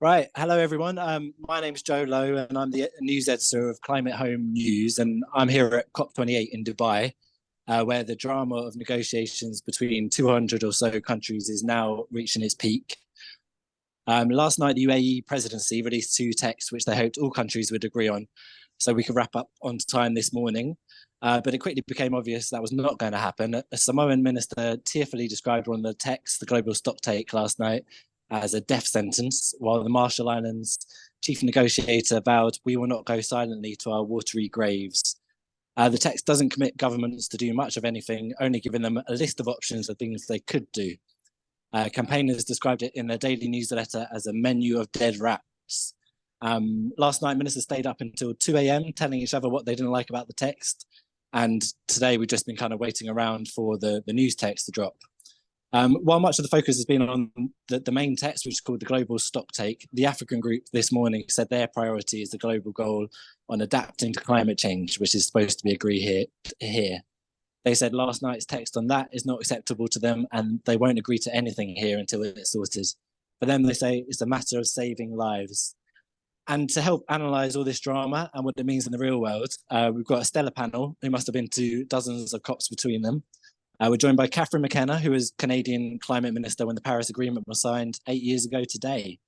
Right. Hello, everyone. My name's Joe Lowe, and I'm the news editor of Climate Home News. And I'm here at COP28 in Dubai, where the drama of negotiations between 200 or so countries is now reaching its peak. Last night, the UAE presidency released two texts which they hoped all countries would agree on, so we could wrap up on time this morning. But it quickly became obvious that was not going to happen. A Samoan minister tearfully described one of the texts, the global stocktake last night, as a death sentence, while the Marshall Islands chief negotiator vowed, "We will not go silently to our watery graves." The text doesn't commit governments to do much of anything, only giving them a list of options of things they could do. Campaigners described it in their daily newsletter as a menu of dead rats. Last night, ministers stayed up until 2 a.m. telling each other what they didn't like about the text. And today, we've just been kind of waiting around for the news text to drop. While much of the focus has been on the main text, which is called the global stocktake, the African group this morning said their priority is the global goal on adapting to climate change, which is supposed to be agreed here. They said last night's text on that is not acceptable to them, and they won't agree to anything here until it's sorted. For them, they say it's a matter of saving lives. And to help analyse all this drama and what it means in the real world, we've got a stellar panel who must have been to dozens of COPs between them. We're joined by Catherine McKenna, who was Canadian climate minister when the Paris Agreement was signed 8 years ago today.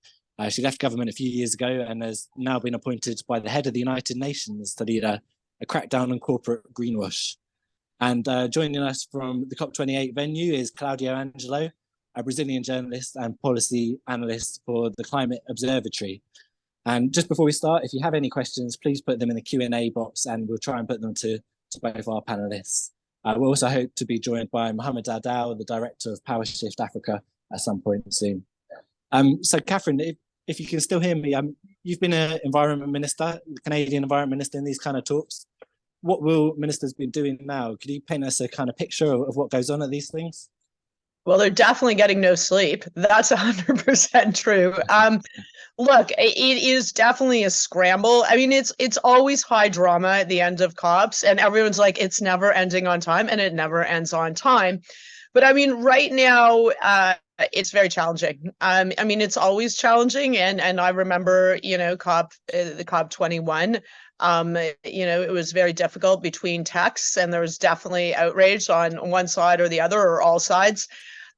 She left government a few years ago and has now been appointed by the head of the United Nations to lead a crackdown on corporate greenwash. And joining us from the COP28 venue is Claudio Angelo, a Brazilian journalist and policy analyst for the Climate Observatory. And just before we start, if you have any questions, please put them in the Q&A box and we'll try and put them to both our panelists. We also hope to be joined by Mohamed Adow, the director of Power Shift Africa, at some point soon. So, Catherine, if you can still hear me, you've been an environment minister, the Canadian environment minister in these kind of talks. What will ministers be doing now? Could you paint us a kind of picture of what goes on at these things? Well, they're definitely getting no sleep. That's 100% true. Look, it is definitely a scramble. I mean, it's always high drama at the end of COPs, and everyone's like, it's never ending on time, and it never ends on time. But I mean, right now, it's very challenging. I mean, it's always challenging, and I remember, the COP21. It was very difficult between texts, and there was definitely outrage on one side or the other, or all sides.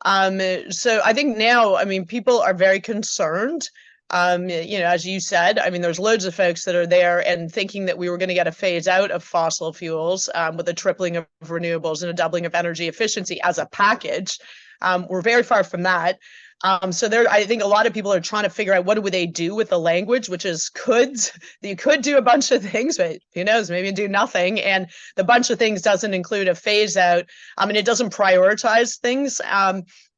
So I think now, I mean, people are very concerned. As you said, I mean, there's loads of folks that are there and thinking that we were going to get a phase out of fossil fuels with a tripling of renewables and a doubling of energy efficiency as a package. We're very far from that. So I think a lot of people are trying to figure out what would they do with the language, which is coulds. You could do a bunch of things, but who knows, maybe do nothing. And the bunch of things doesn't include a phase out. I mean, it doesn't prioritize things.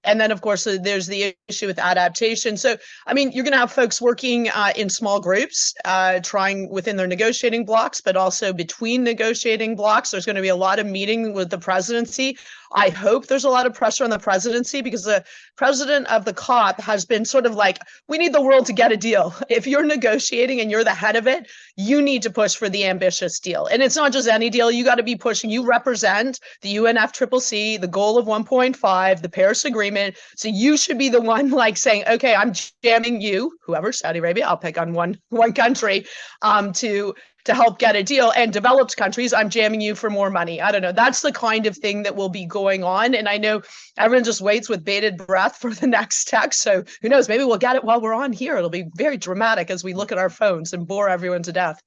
And then, of course, there's the issue with adaptation. So, I mean, you're going to have folks working in small groups, trying within their negotiating blocks, but also between negotiating blocks. There's going to be a lot of meeting with the presidency. I hope there's a lot of pressure on the presidency because the president of the COP has been sort of like, we need the world to get a deal. If you're negotiating and you're the head of it, you need to push for the ambitious deal. And it's not just any deal. You got to be pushing. You represent the UNFCCC, the goal of 1.5, the Paris Agreement. So you should be the one like saying, okay, I'm jamming you, whoever, Saudi Arabia, I'll pick on one country, to help get a deal. And developed countries, I'm jamming you for more money. I don't know. That's the kind of thing that will be going on. And I know everyone just waits with bated breath for the next text. So who knows, maybe we'll get it while we're on here. It'll be very dramatic as we look at our phones and bore everyone to death.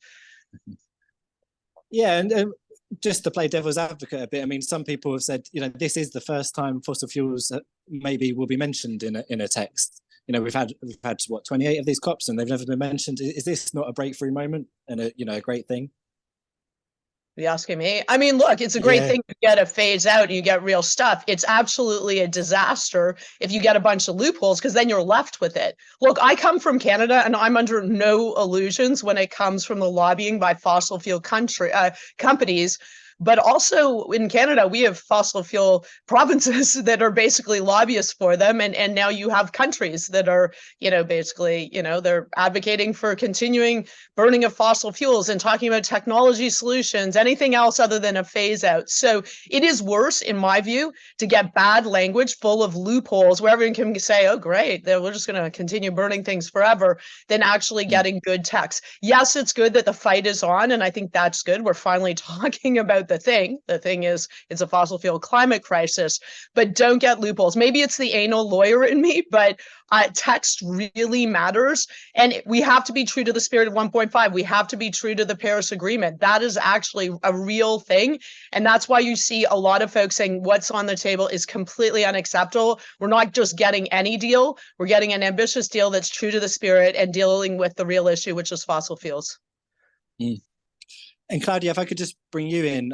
Yeah, and just to play devil's advocate a bit, I mean, some people have said, this is the first time fossil fuels maybe will be mentioned in a text. We've had what, 28 of these COPs and they've never been mentioned. Is this not a breakthrough moment and a great thing? Are you asking me? I mean, look, it's a great thing to get a phase out and you get real stuff. It's absolutely a disaster if you get a bunch of loopholes because then you're left with it. Look, I come from Canada and I'm under no illusions when it comes from the lobbying by fossil fuel companies But also in Canada, we have fossil fuel provinces that are basically lobbyists for them. And now you have countries that are, basically, they're advocating for continuing burning of fossil fuels and talking about technology solutions, anything else other than a phase out. So it is worse, in my view, to get bad language full of loopholes where everyone can say, oh, great, we're just going to continue burning things forever, than actually getting good text. Yes, it's good that the fight is on, and I think that's good. We're finally talking about the thing. The thing is, it's a fossil fuel climate crisis, but don't get loopholes. Maybe it's the anal lawyer in me, but text really matters. And we have to be true to the spirit of 1.5. We have to be true to the Paris Agreement. That is actually a real thing. And that's why you see a lot of folks saying what's on the table is completely unacceptable. We're not just getting any deal. We're getting an ambitious deal that's true to the spirit and dealing with the real issue, which is fossil fuels. And Claudia, if I could just bring you in,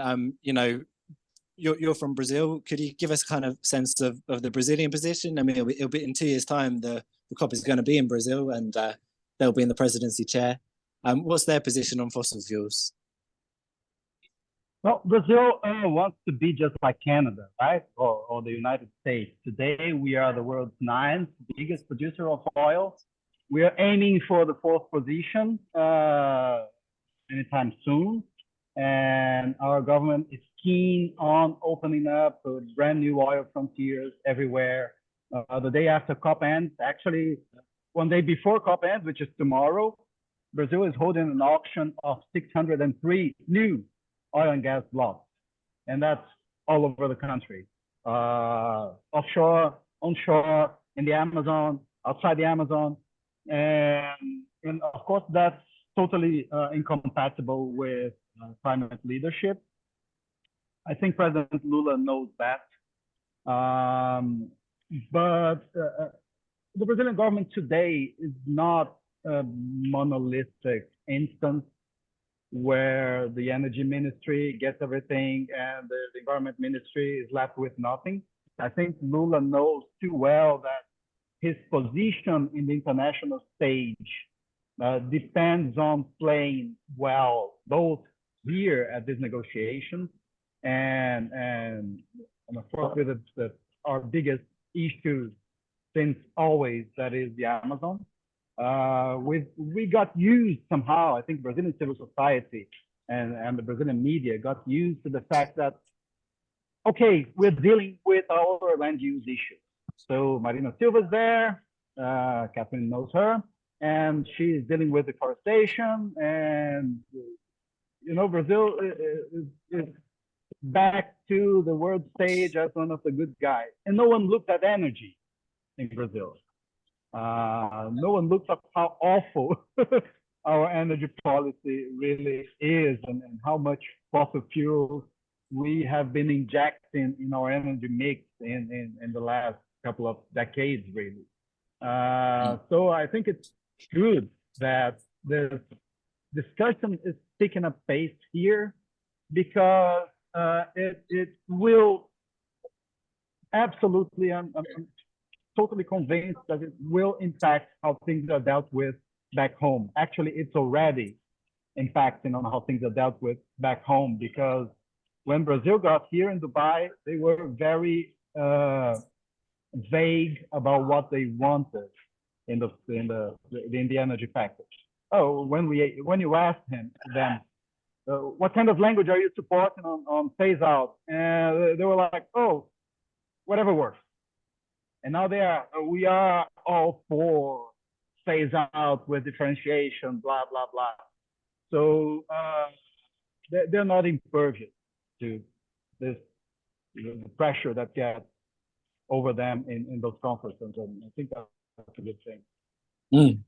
you're from Brazil. Could you give us kind of sense of the Brazilian position? I mean, it'll be in 2 years' time, the COP is going to be in Brazil, and they'll be in the presidency chair. What's their position on fossil fuels? Well, Brazil wants to be just like Canada, right? Or the United States. Today, we are the world's 9th biggest producer of oil. We are aiming for the 4th position anytime soon. And our government is keen on opening up brand new oil frontiers everywhere. The day after COP ends, actually, one day before COP ends, which is tomorrow, Brazil is holding an auction of 603 new oil and gas blocks. And that's all over the country. Offshore, onshore, in the Amazon, outside the Amazon. And of course, that's totally incompatible with climate leadership. I think President Lula knows that. But the Brazilian government today is not a monolithic instance where the energy ministry gets everything and the environment ministry is left with nothing. I think Lula knows too well that his position in the international stage depends on playing well, both here at these negotiations and of course with our biggest issue since always, that is the Amazon. We got used somehow, I think Brazilian civil society and the Brazilian media got used to the fact that, okay, we're dealing with our land use issues. So Marina Silva's there, Catherine knows her, and she's dealing with deforestation, and Brazil is back to the world stage as one of the good guys. And no one looked at energy in Brazil. No one looks at how awful our energy policy really is and how much fossil fuels we have been injecting in our energy mix in the last couple of decades, really. So I think it's good that the discussion is picking up pace here, because it will absolutely, I'm totally convinced that it will impact how things are dealt with back home. Actually, it's already impacting on how things are dealt with back home, because when Brazil got here in Dubai, they were very vague about what they wanted in the energy package. Oh, when you asked them, what kind of language are you supporting on phase out? And they were like, oh, whatever works. And now we are all for phase out with differentiation, blah, blah, blah. So they're not impervious to this pressure that gets over them in those conferences. And I think that's a good thing.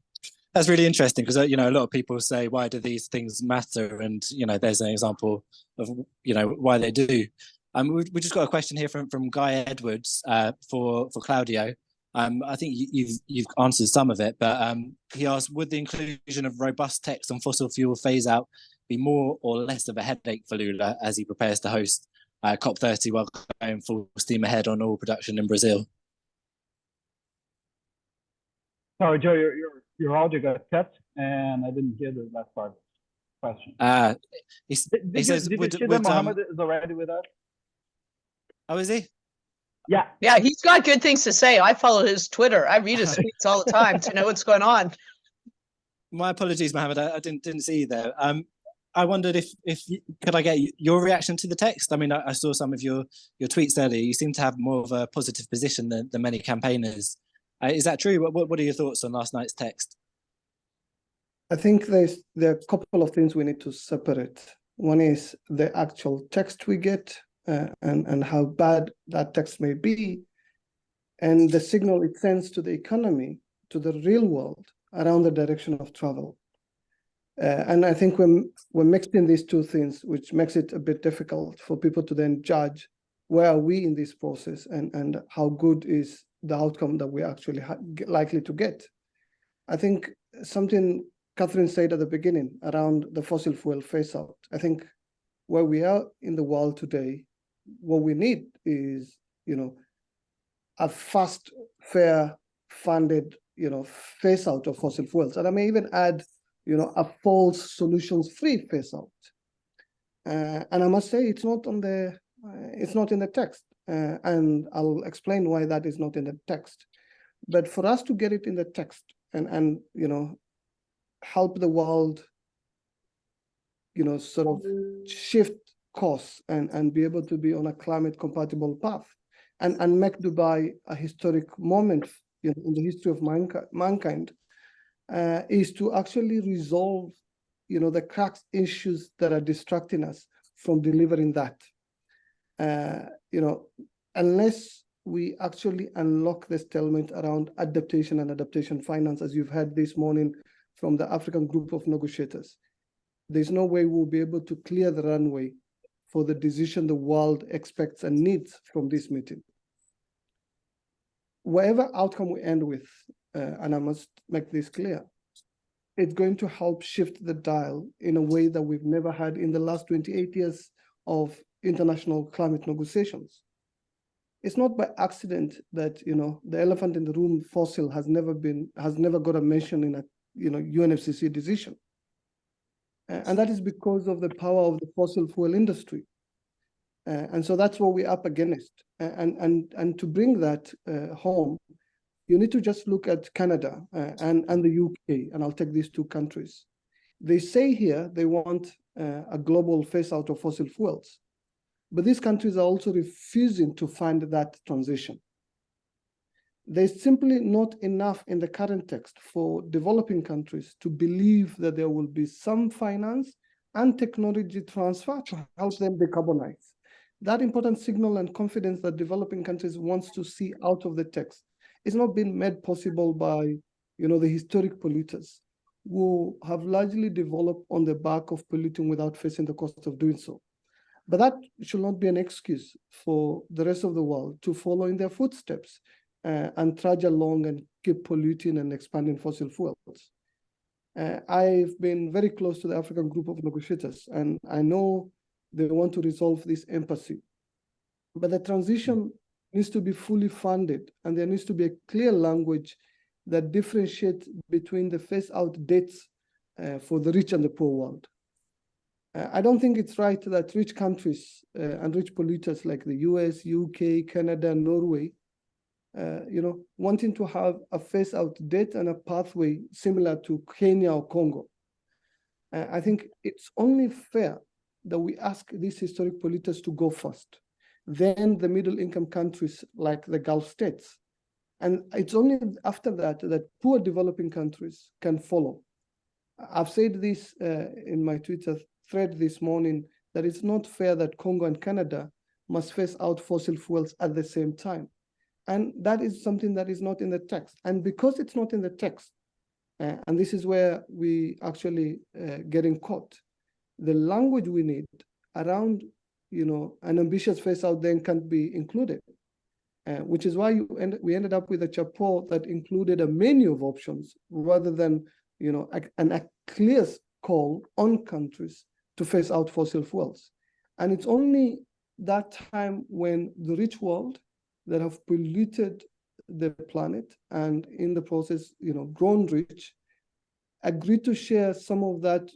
That's really interesting, because a lot of people say, why do these things matter? And there's an example of why they do. We just got a question here from Guy Edwards for Claudio. I think you've answered some of it, but he asked, would the inclusion of robust text on fossil fuel phase out be more or less of a headache for Lula as he prepares to host COP30 while going full steam ahead on oil production in Brazil? Sorry, Joe, your audio got cut, and I didn't hear the last part. question. He Did says, you see that Mohamed is already with us? Oh, is he? Yeah. Yeah, he's got good things to say. I follow his Twitter. I read his tweets all the time to know what's going on. My apologies, Mohamed. I didn't see you there. I wondered if could I get your reaction to the text? I mean, I saw some of your tweets earlier. You seem to have more of a positive position than many campaigners. Is that true? What are your thoughts on last night's text? I think there are a couple of things we need to separate. One is the actual text we get and how bad that text may be, and the signal it sends to the economy, to the real world around the direction of travel. And I think we're mixing these two things, which makes it a bit difficult for people to then judge where are we in this process and how good is the outcome that we're actually likely to get. I think something Catherine said at the beginning around the fossil fuel phase out. I think where we are in the world today, what we need is, a fast, fair, funded, phase out of fossil fuels. And I may even add, a false solutions-free phase out. And I must say it's not in the text. And I'll explain why that is not in the text. But for us to get it in the text and help the world, sort of shift course and be able to be on a climate compatible path and make Dubai a historic moment in the history of mankind is to actually resolve, the cracks issues that are distracting us from delivering that. Unless we actually unlock the stalemate around adaptation and adaptation finance, as you've heard this morning from the African group of negotiators, there's no way we'll be able to clear the runway for the decision the world expects and needs from this meeting. Whatever outcome we end with, and I must make this clear, it's going to help shift the dial in a way that we've never had in the last 28 years of international climate negotiations. It's not by accident that the elephant in the room, fossil, has never got a mention in a UNFCCC decision, and that is because of the power of the fossil fuel industry, and so that's what we're up against. And to bring that home, you need to just look at Canada and the UK, and I'll take these two countries. They say here they want a global phase out of fossil fuels, but these countries are also refusing to fund that transition. There's simply not enough in the current text for developing countries to believe that there will be some finance and technology transfer to help them decarbonize. That important signal and confidence that developing countries wants to see out of the text is not being made possible by the historic polluters who have largely developed on the back of polluting without facing the cost of doing so. But that should not be an excuse for the rest of the world to follow in their footsteps and trudge along and keep polluting and expanding fossil fuels. I've been very close to the African group of negotiators, and I know they want to resolve this impasse. But the transition needs to be fully funded, and there needs to be a clear language that differentiates between the phase-out dates for the rich and the poor world. I don't think it's right that rich countries and rich polluters like the US, UK, Canada, Norway, wanting to have a phase-out date and a pathway similar to Kenya or Congo. I think it's only fair that we ask these historic polluters to go first, then the middle-income countries like the Gulf states. And it's only after that that poor developing countries can follow. I've said this in my Twitter thread this morning, that it's not fair that Congo and Canada must phase out fossil fuels at the same time. And that is something that is not in the text. And because it's not in the text, and this is where we actually getting caught, the language we need around an ambitious phase out then can't be included, which is why we ended up with a chapeau that included a menu of options rather than a clear call on countries to phase out fossil fuels. And it's only that time when the rich world that have polluted the planet and in the process, grown rich, agreed to share some of that,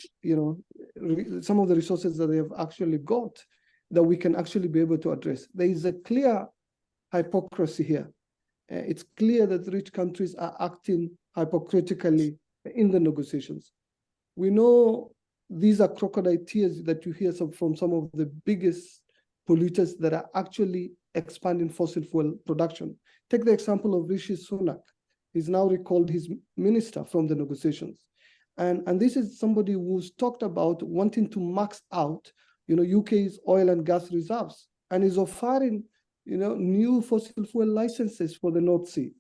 some of the resources that they have actually got that we can actually be able to address. There is a clear hypocrisy here. It's clear that rich countries are acting hypocritically in the negotiations. We know these are crocodile tears that you hear from some of the biggest polluters that are actually expanding fossil fuel production. Take the example of Rishi Sunak. He's now recalled his minister from the negotiations. And this is somebody who's talked about wanting to max out, UK's oil and gas reserves, and is offering, new fossil fuel licenses for the North Sea.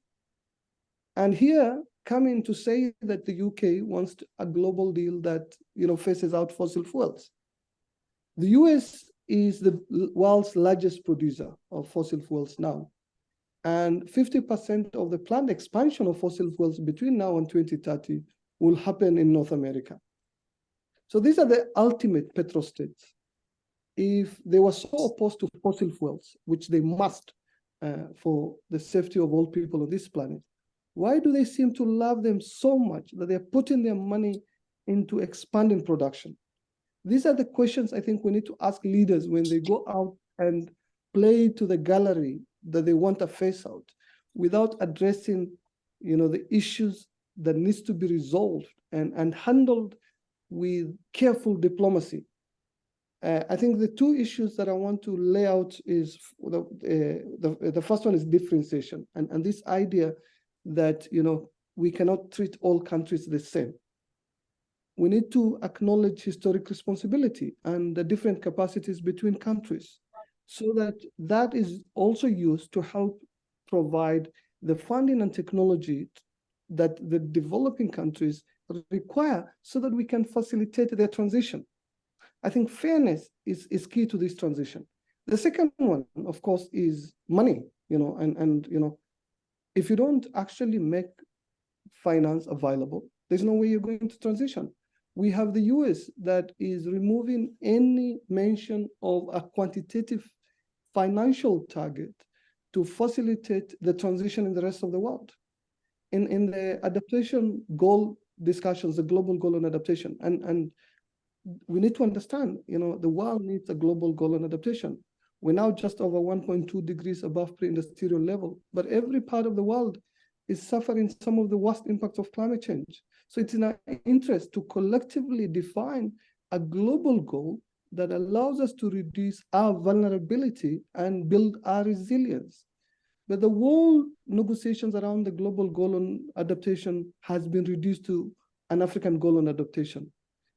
And here, coming to say that the UK wants a global deal that, phases out fossil fuels. The US is the world's largest producer of fossil fuels now. And 50% of the planned expansion of fossil fuels between now and 2030 will happen in North America. So these are the ultimate petrostates. If they were so opposed to fossil fuels, which they must for the safety of all people on this planet, why do they seem to love them so much that they're putting their money into expanding production? These are the questions I think we need to ask leaders when they go out and play to the gallery that they want a face out without addressing, the issues that needs to be resolved and handled with careful diplomacy. I think the two issues that I want to lay out is the first one is differentiation, and this idea that we cannot treat all countries the same. We need to acknowledge historic responsibility and the different capacities between countries, so that is also used to help provide the funding and technology that the developing countries require so that we can facilitate their transition. I think fairness is key to this transition. The second one, of course, is money, if you don't actually make finance available, there's no way you're going to transition. We have the US that is removing any mention of a quantitative financial target to facilitate the transition in the rest of the world. In the adaptation goal discussions, the global goal on adaptation, and we need to understand, the world needs a global goal on adaptation. We're now just over 1.2 degrees above pre-industrial level, but every part of the world is suffering some of the worst impacts of climate change. So it's in our interest to collectively define a global goal that allows us to reduce our vulnerability and build our resilience. But the whole negotiations around the global goal on adaptation has been reduced to an African goal on adaptation.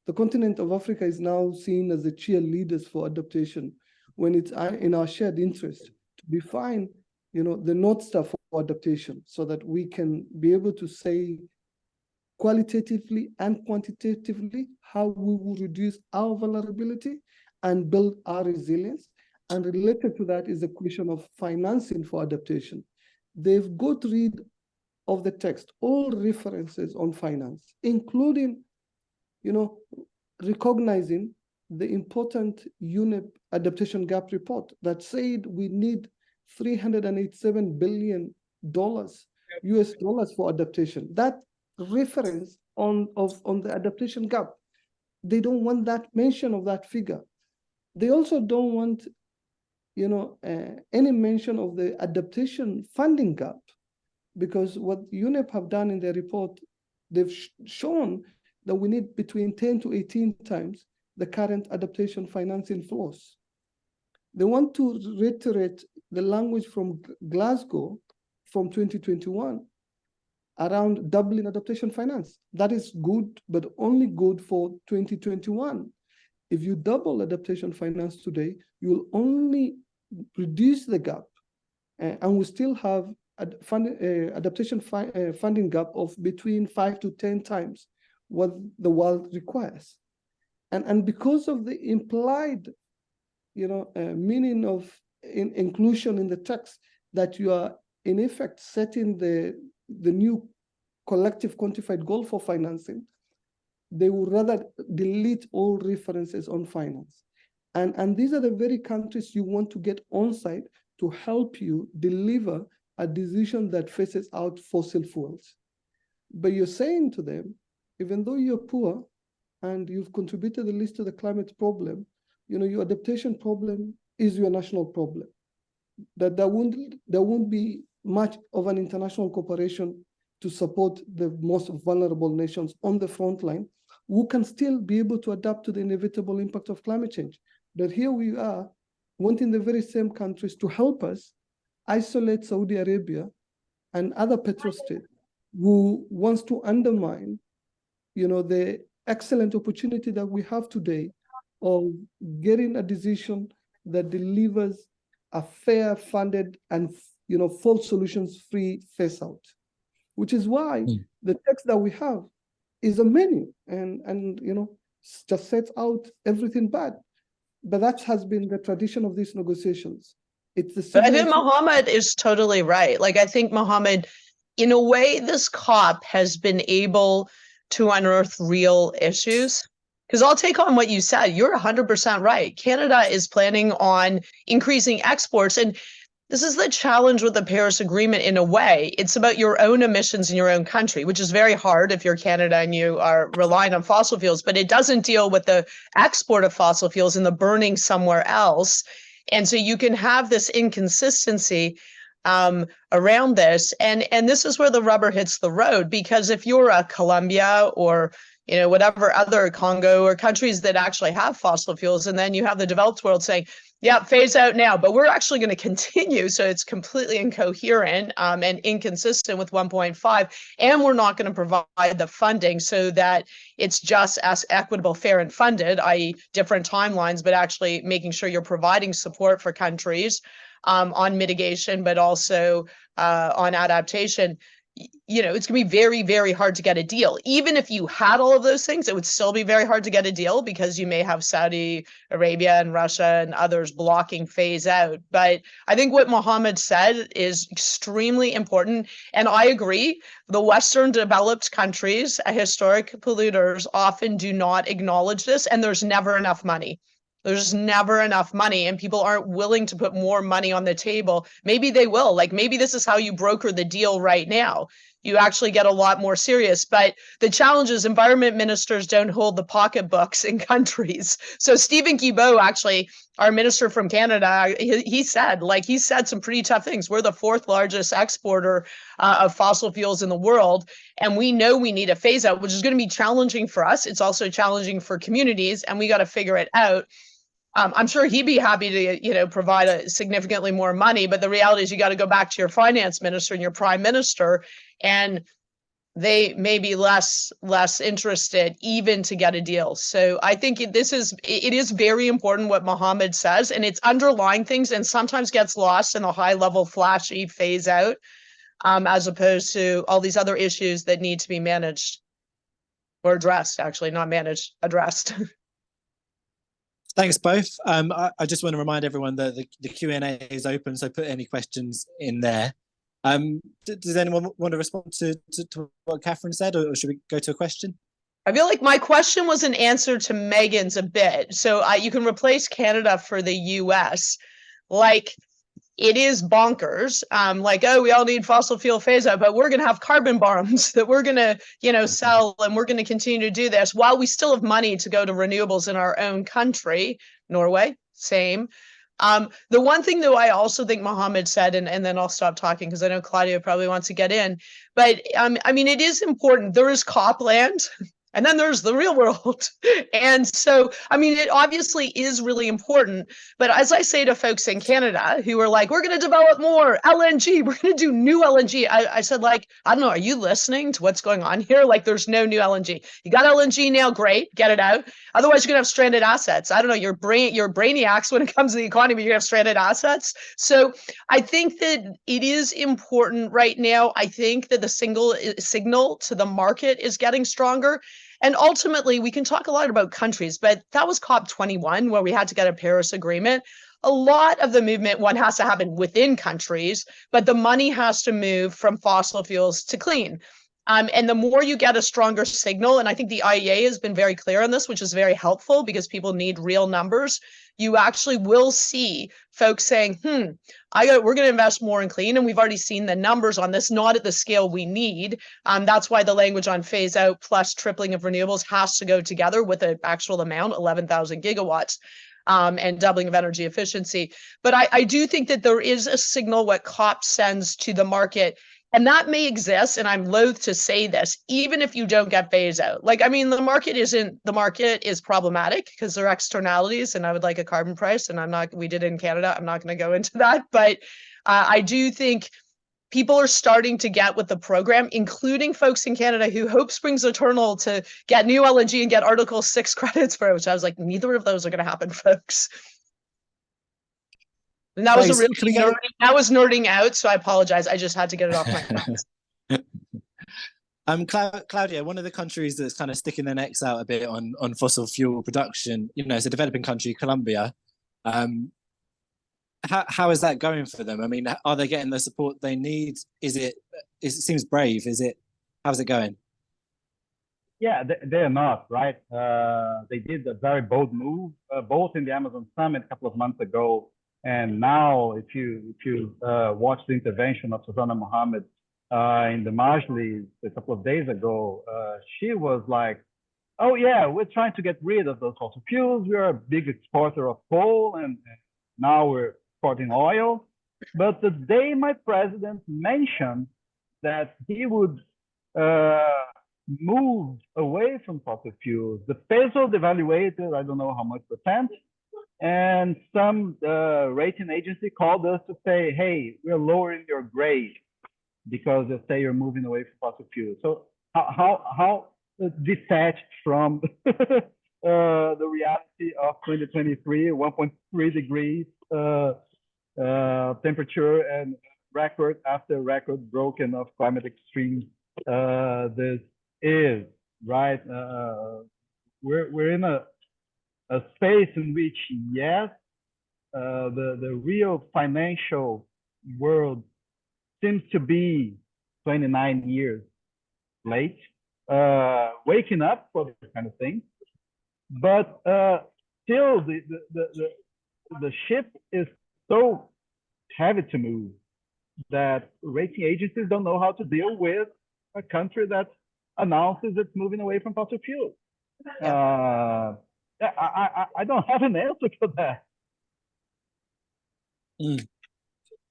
The continent of Africa is now seen as the cheerleaders for adaptation, when it's in our shared interest to define, the North Star for adaptation, so that we can be able to say qualitatively and quantitatively how we will reduce our vulnerability and build our resilience. And related to that is the question of financing for adaptation. They've got rid of the text, all references on finance, including, recognizing the important UNEP adaptation gap report that said we need $387 billion US dollars for adaptation. That reference on the adaptation gap, they don't want that mention of that figure. They also don't want any mention of the adaptation funding gap, because what UNEP have done in their report, they've shown that we need between 10 to 18 times the current adaptation financing flows. They want to reiterate the language from Glasgow from 2021 around doubling adaptation finance. That is good, but only good for 2021. If you double adaptation finance today, you will only reduce the gap, and we still have adaptation funding gap of between 5 to 10 times what the world requires. And because of the implied meaning of inclusion in the text, that you are in effect setting the new collective quantified goal for financing, they would rather delete all references on finance. And these are the very countries you want to get on site to help you deliver a decision that phases out fossil fuels. But you're saying to them, even though you're poor and you've contributed the least to the climate problem, your adaptation problem is your national problem. That there won't be much of an international cooperation to support the most vulnerable nations on the front line, who can still be able to adapt to the inevitable impact of climate change. But here we are, wanting the very same countries to help us isolate Saudi Arabia and other petrostates who wants to undermine, the excellent opportunity that we have today of getting a decision that delivers a fair, funded, and full solutions-free phase-out, which is why the text that we have is a menu and just sets out everything bad. But that has been the tradition of these negotiations. It's the But I think Mohamed is totally right. Like, I think Mohamed, in a way, this COP has been able to unearth real issues. Because I'll take on what you said. You're 100% right. Canada is planning on increasing exports. And this is the challenge with the Paris Agreement in a way. It's about your own emissions in your own country, which is very hard if you're Canada and you are relying on fossil fuels, but it doesn't deal with the export of fossil fuels and the burning somewhere else. And so you can have this inconsistency around this. And this is where the rubber hits the road, because if you're a Colombia or whatever other Congo or countries that actually have fossil fuels, and then you have the developed world saying, yeah, phase out now, but we're actually going to continue. So it's completely incoherent and inconsistent with 1.5. And we're not going to provide the funding so that it's just as equitable, fair, and funded, i.e. different timelines, but actually making sure you're providing support for countries on mitigation, but also on adaptation. It's going to be very, very hard to get a deal. Even if you had all of those things, it would still be very hard to get a deal because you may have Saudi Arabia and Russia and others blocking phase out. But I think what Mohamed said is extremely important. And I agree, the Western developed countries, historic polluters, often do not acknowledge this, and there's never enough money. There's never enough money, and people aren't willing to put more money on the table. Maybe they will. Like, maybe this is how you broker the deal right now. You actually get a lot more serious. But the challenge is environment ministers don't hold the pocketbooks in countries. So Stephen Guilbeault, actually, our minister from Canada, he said some pretty tough things. We're the fourth largest exporter of fossil fuels in the world. And we know we need a phase out, which is going to be challenging for us. It's also challenging for communities, and we got to figure it out. I'm sure he'd be happy to, provide significantly more money, but the reality is you got to go back to your finance minister and your prime minister, and they may be less interested even to get a deal. So I think it is very important what Mohamed says, and it's underlying things and sometimes gets lost in a high level flashy phase out, as opposed to all these other issues that need to be managed or addressed, actually, not managed, addressed. Thanks both. I just want to remind everyone that the Q&A is open, so put any questions in there. Does anyone want to respond to what Catherine said, or should we go to a question? I feel like my question was an answer to Megan's a bit. So you can replace Canada for the US. Like, it is bonkers. We all need fossil fuel phase out, but we're going to have carbon bombs that we're going to, sell, and we're going to continue to do this while we still have money to go to renewables in our own country. Norway, same. The one thing, though, I also think Mohamed said, and then I'll stop talking because I know Claudio probably wants to get in, but it is important. There is COP land. And then there's the real world. And so, it obviously is really important. But as I say to folks in Canada who are like, we're going to develop more LNG, we're going to do new LNG. I said, I don't know, are you listening to what's going on here? There's no new LNG. You got LNG now, great, get it out. Otherwise, you're going to have stranded assets. I don't know, you're brainiacs when it comes to the economy, you're going to have stranded assets. So I think that it is important right now. I think that the signal to the market is getting stronger. And ultimately, we can talk a lot about countries, but that was COP21 where we had to get a Paris Agreement. A lot of the movement, one, has to happen within countries, but the money has to move from fossil fuels to clean. And the more you get a stronger signal, and I think the IEA has been very clear on this, which is very helpful because people need real numbers. You actually will see folks saying, we're going to invest more in clean. And we've already seen the numbers on this, not at the scale we need. That's why the language on phase out plus tripling of renewables has to go together with an actual amount, 11,000 gigawatts. And doubling of energy efficiency. But I do think that there is a signal what COP sends to the market. And that may exist, and I'm loath to say this, even if you don't get phase out. Like, I mean, the market is problematic because there are externalities, and I would like a carbon price, and we did it in Canada. I'm not going to go into that. But I do think people are starting to get with the program, including folks in Canada who hope springs eternal to get new LNG and get Article 6 credits for it, which I was like, neither of those are going to happen, folks. And that was that was nerding out, so I apologize. I just had to get it off my chest. Claudia, one of the countries that's kind of sticking their necks out a bit on fossil fuel production, it's a developing country, Colombia. How is that going for them? I mean, are they getting the support they need? It seems brave. How's it going? Yeah, they're not, right? They did a very bold move, both in the Amazon Summit a couple of months ago, and now if you watch the intervention of Susanna Mohamed in the Majlis a couple of days ago, she was like, oh yeah, we're trying to get rid of those fossil fuels. We are a big exporter of coal, and now we're exporting oil. But the day my president mentioned that he would move away from fossil fuels, the peso devaluated, I don't know how much %, and some rating agency called us to say, hey, we're lowering your grade because they say you're moving away from fossil fuels. So how detached from the reality of 2023, 1.3 degrees temperature and record after record broken of climate extremes this is, right? We're in a space in which, yes, the real financial world seems to be 29 years late, waking up for this kind of thing, but still the ship is so heavy to move that rating agencies don't know how to deal with a country that announces it's moving away from fossil fuels. I don't have an answer for that.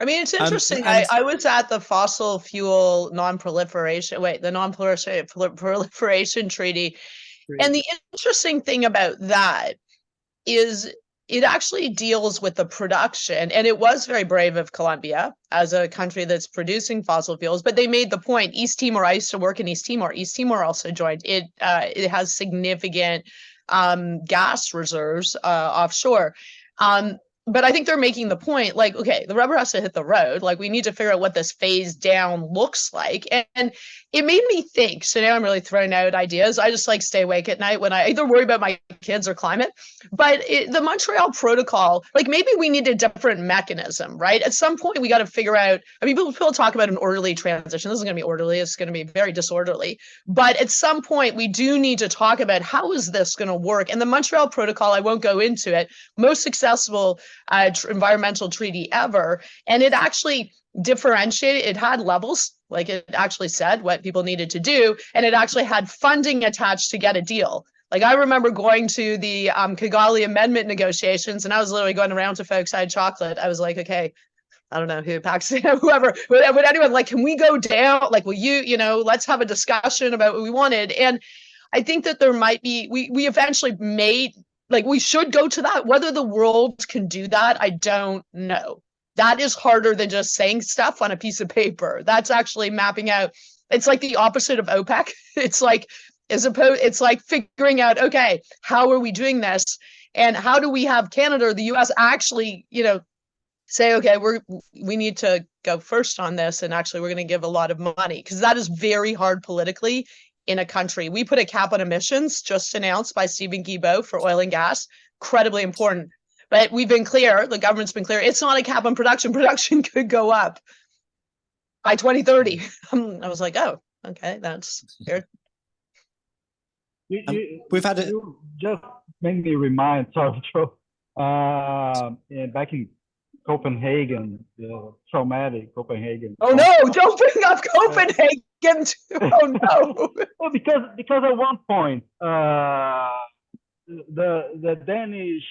I mean, it's interesting. I was at the fossil fuel non-proliferation treaty. And the interesting thing about that is it actually deals with the production. And it was very brave of Colombia as a country that's producing fossil fuels. But they made the point, East Timor, I used to work in East Timor. East Timor also joined. It has significant gas reserves offshore. But I think they're making the point, like, okay, the rubber has to hit the road. Like, we need to figure out what this phase down looks like. And it made me think, so now I'm really throwing out ideas. I just like stay awake at night when I either worry about my kids or climate. But the Montreal Protocol, like, maybe we need a different mechanism, right? At some point, we got to figure out, I mean, people talk about an orderly transition. This isn't going to be orderly. It's going to be very disorderly. But at some point, we do need to talk about how is this going to work? And the Montreal Protocol, I won't go into it, most successful environmental treaty ever, and it actually differentiated. It had levels, like it actually said what people needed to do, and it actually had funding attached to get a deal. Like, I remember going to the Kigali Amendment negotiations, and I was literally going around to folks. I had chocolate. I was like, okay, I don't know who, Pakistan, whoever, would anyone, like, can we go down? Like, will you let's have a discussion about what we wanted. And I think that there might be, we eventually made, like, we should go to that. Whether the world can do that, I don't know. That is harder than just saying stuff on a piece of paper. That's actually mapping out. It's like the opposite of OPEC. It's like, it's like figuring out, okay, how are we doing this? And how do we have Canada or the US actually, say, okay, we need to go first on this, and actually we're going to give a lot of money, because that is very hard politically in a country. We put a cap on emissions just announced by Stephen Guilbeault for oil and gas, incredibly important. But we've been clear, the government's been clear, it's not a cap on production. Production could go up by 2030. I was like, oh, Okay, that's fair. We've had it. You just made me remind, sorry, Joe. Back in Copenhagen, the traumatic Copenhagen. Oh no! Don't bring up Copenhagen too. Oh no! Well, because at one point, the Danish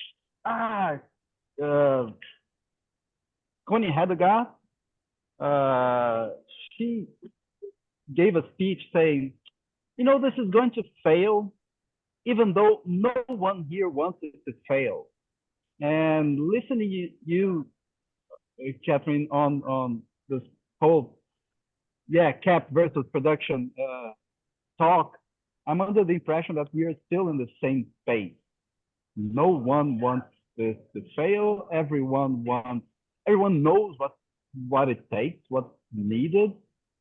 Connie Hedegaard, she gave a speech saying, this is going to fail, even though no one here wants it to fail. And listening to you, Catherine, on this whole, cap versus production talk, I'm under the impression that we are still in the same space. No one wants this to fail. Everyone knows what it takes, what's needed,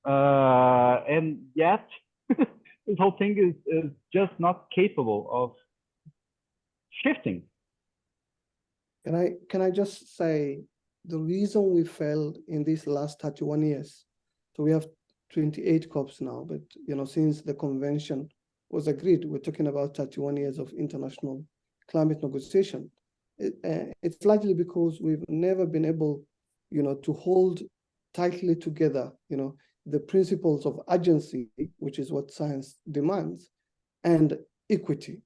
and yet this whole thing is just not capable of shifting. Can I just say the reason we failed in these last 31 years? So we have 28 COPs now, but since the convention was agreed, we're talking about 31 years of international climate negotiation. It's largely because we've never been able, to hold tightly together, the principles of urgency, which is what science demands, and equity.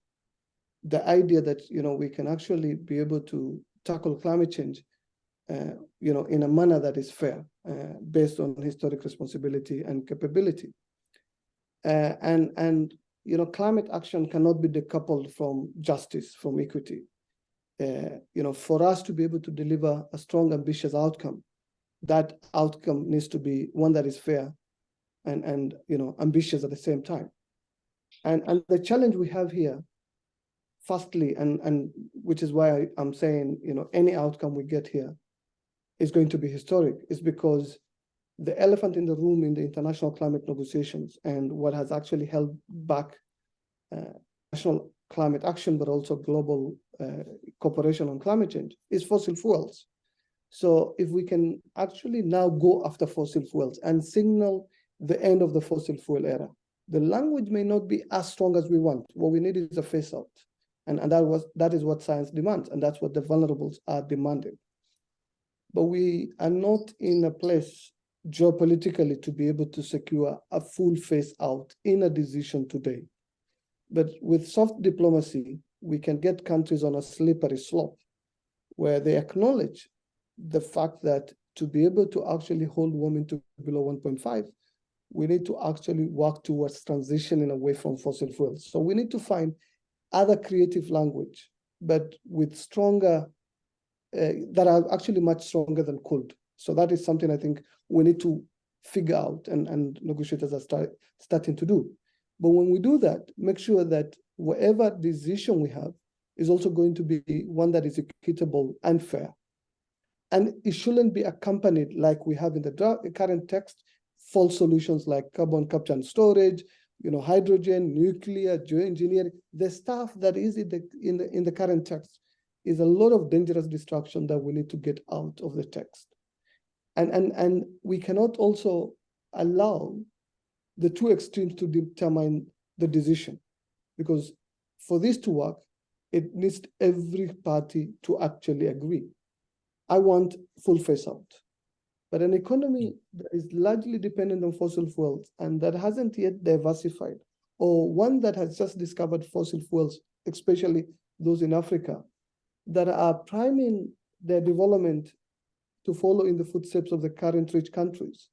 The idea that, we can actually be able to tackle climate change, in a manner that is fair, based on historic responsibility and capability. Climate action cannot be decoupled from justice, from equity. For us to be able to deliver a strong, ambitious outcome, that outcome needs to be one that is fair and ambitious at the same time. And the challenge we have here, firstly, and which is why I'm saying, any outcome we get here is going to be historic, is because the elephant in the room in the international climate negotiations and what has actually held back national climate action, but also global cooperation on climate change, is fossil fuels. So if we can actually now go after fossil fuels and signal the end of the fossil fuel era, the language may not be as strong as we want. What we need is a phase out. And that is what science demands, and that's what the vulnerables are demanding. But we are not in a place geopolitically to be able to secure a full phase out in a decision today. But with soft diplomacy, we can get countries on a slippery slope where they acknowledge the fact that to be able to actually hold warming to below 1.5, we need to actually work towards transitioning away from fossil fuels. So we need to find other creative language, but with stronger, that are actually much stronger than cold. So that is something I think we need to figure out, and negotiators are starting to do. But when we do that, make sure that whatever decision we have is also going to be one that is equitable and fair. And it shouldn't be accompanied, like we have in the current text, false solutions like carbon capture and storage, hydrogen, nuclear, geoengineering. The stuff that is in the current text is a lot of dangerous destruction that we need to get out of the text. And we cannot also allow the two extremes to determine the decision, because for this to work, it needs every party to actually agree. I want full phase out. But an economy that is largely dependent on fossil fuels and that hasn't yet diversified, or one that has just discovered fossil fuels, especially those in Africa, that are priming their development to follow in the footsteps of the current rich countries,